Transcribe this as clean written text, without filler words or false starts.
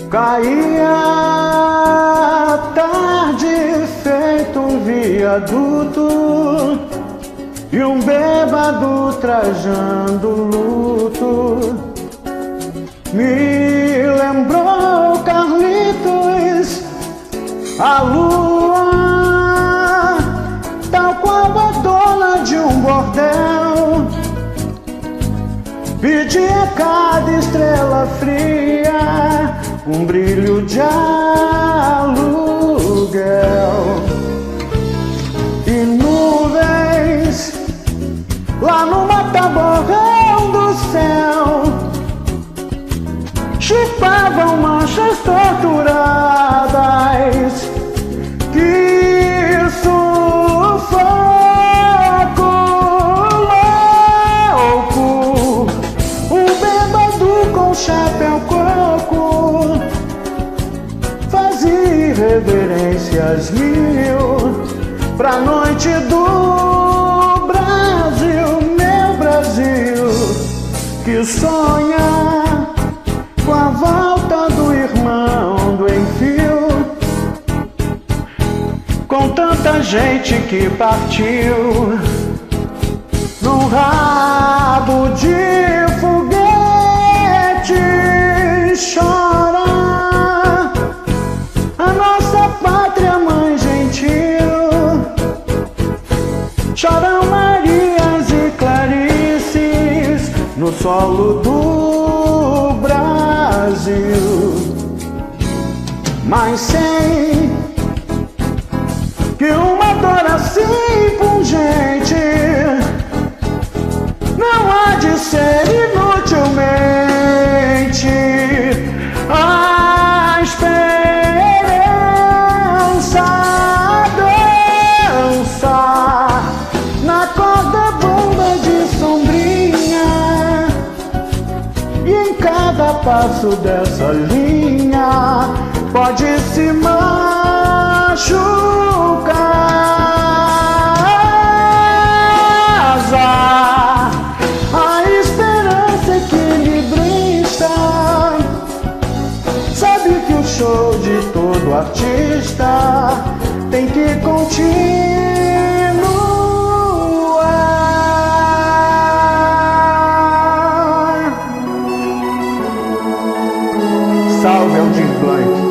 Caía a tarde feito um viaduto e um bêbado trajando luto. Me lembrou Carlitos, a lua, tal qual a dona de um bordel, pedia a cada estrela fria um brilho de aluguel. E nuvens lá no mataborrão do céu chupavam manchas torturadas. Que sufoco louco, um bêbado com chapéu coco fazia reverências mil pra noite do Brasil, meu Brasil, que sonha com a volta do irmão do Enfio, com tanta gente que partiu num rabo de foguete. Chora a nossa pátria, mãe gentil, choram Marias e Clarices no solo do Brasil. Mas sei que uma dor assim pungente não há de ser inutilmente a esperança dança na corda bamba de sombrinha, e em cada passo dessa linha pode se machucar. A esperança equilibrista sabe que o show de todo artista tem que continuar. Salve Aldir Blanc.